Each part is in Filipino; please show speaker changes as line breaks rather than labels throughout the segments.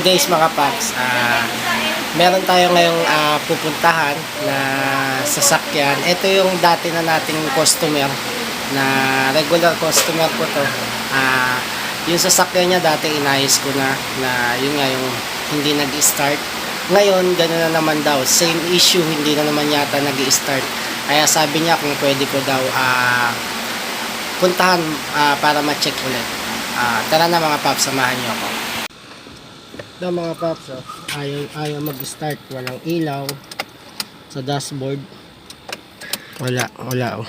guys mga paps, meron tayo ngayong pupuntahan na sasakyan. Ito yung dati na nating customer, na regular customer ko to. Yung sasakyan niya dati inayos ko na yun nga yung hindi nag-start. Ngayon gano'n na naman daw, same issue, hindi na naman yata nag-start. Kaya sabi niya kung pwede ko daw puntahan para ma-check ulit. Tara na mga paps, samahan niyo ako. Ito mga paps, ayaw mag-start, walang ilaw sa dashboard, wala oh.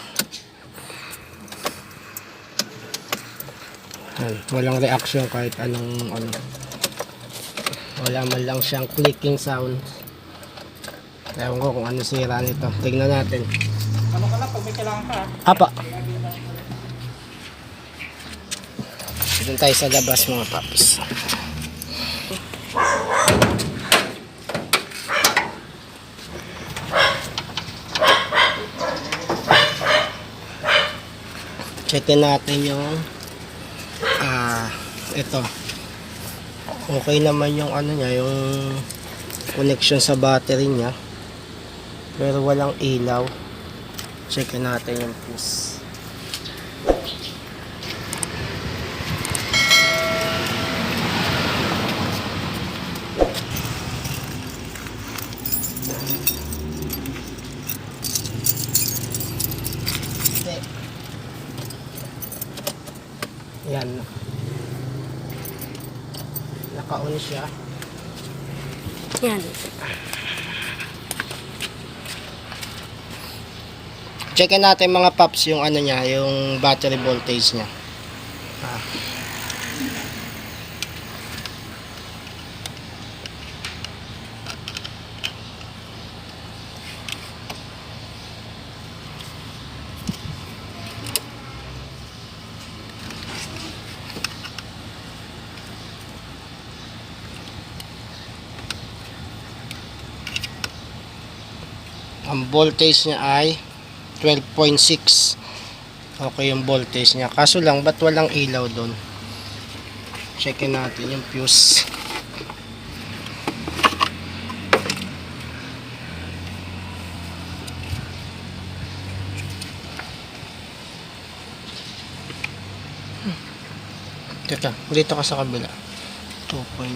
Walang reaction kahit anong wala man lang siyang clicking sound. Ewan ko kung ano sira nito, tignan natin.
Ano ka lang pag may kailangan ka?
Apa, dito tayo sa labas mga paps. Checkin natin yung ito. Okay naman yung ano niya, yung connection sa battery niya. Pero walang ilaw. Checkin natin yung fuse. Yan. Naka-on siya.
Yan.
Checkin natin mga paps yung ano niya, yung battery voltage niya. Ang voltage niya ay 12.6. Okay yung voltage niya. Kaso lang, ba't walang ilaw doon? Checkin natin yung fuse. Dito ka sa kabila. 2.8.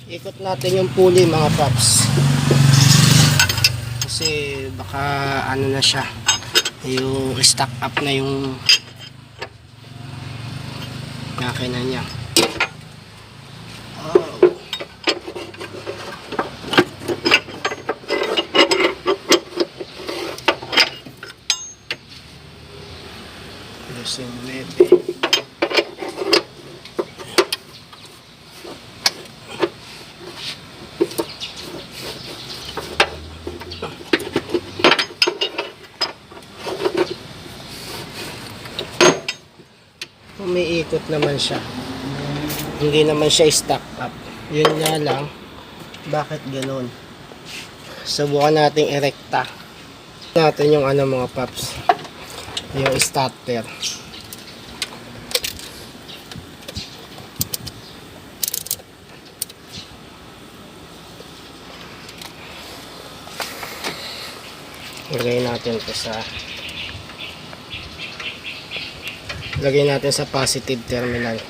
Ikot natin yung pulley mga paps, kasi baka ano na siya, yung stock up na yung makina niya. Lusin nete. Umiikot naman siya, hindi naman siya stock up. Yun nga lang, bakit ganun? Subukan nating erekta natin yung ano mga paps, yung starter. Lagay natin sa positive terminal.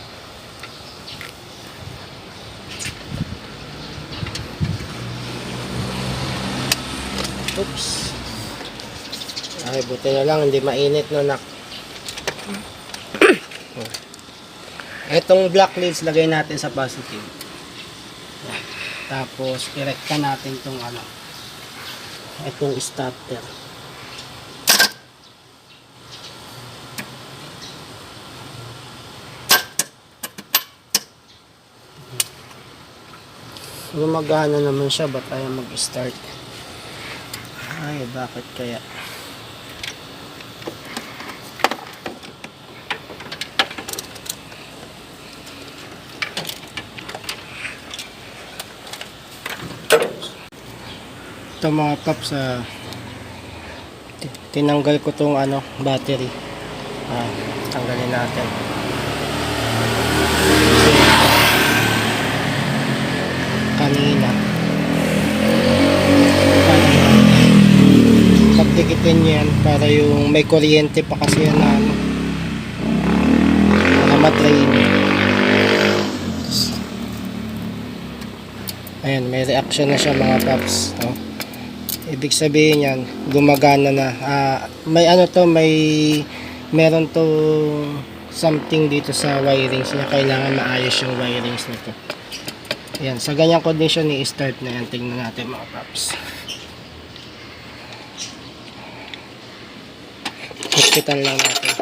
Oops. Ay, buti na lang hindi mainit no nak. Etong black leads lagay natin sa positive. Tapos irekta natin tong etong starter. Gumagana naman siya, ba't ayaw mag-start? Ay, bakit kaya? Ito mga paps, tinanggal ko tong battery. Tanggalin natin. Kanina pagdikitin niya yan para yung may kuryente pa kasi yan na para matrain. Ayan, may reaction na siya mga paps. Ibig sabihin yan, gumagana na. Meron to something dito sa wirings niya, kailangan maayos yung wirings nito. Ayan, sa ganyang condition i-start na yan. Tingnan natin mga paps. Higpitan lang natin.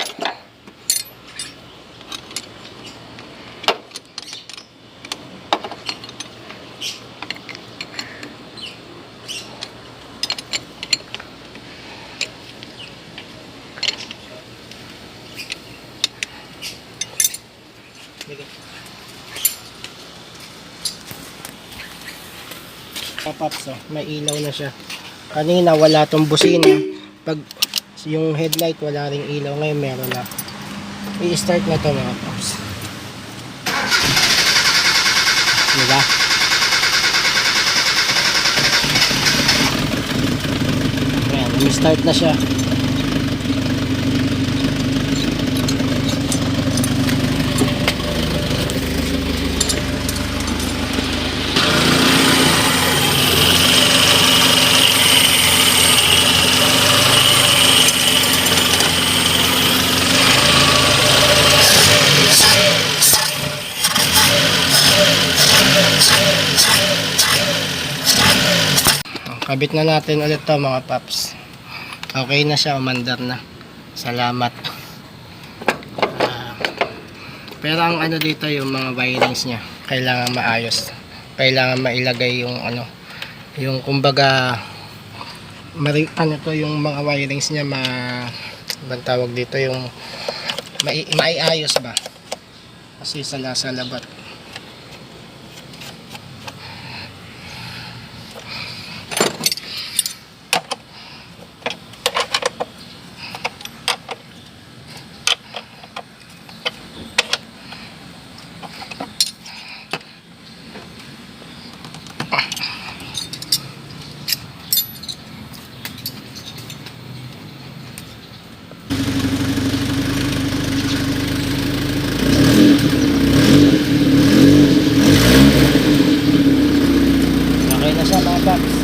Paps, may ilaw na siya. Kanina wala tong busina. Pag yung headlight wala ring ilaw, ngayon meron na. I-start na to mga paps. Diba? Ayan, i-start na siya. Kabit na natin ulit to mga paps. Okay na siya, umandar na. Salamat. Pero ang dito, yung mga wirings niya kailangan maayos. Kailangan mailagay yung yung kumbaga yung mga wirings niya bang tawag dito, yung maiayos ba? Kasi salabat. Okay na siya mga paps.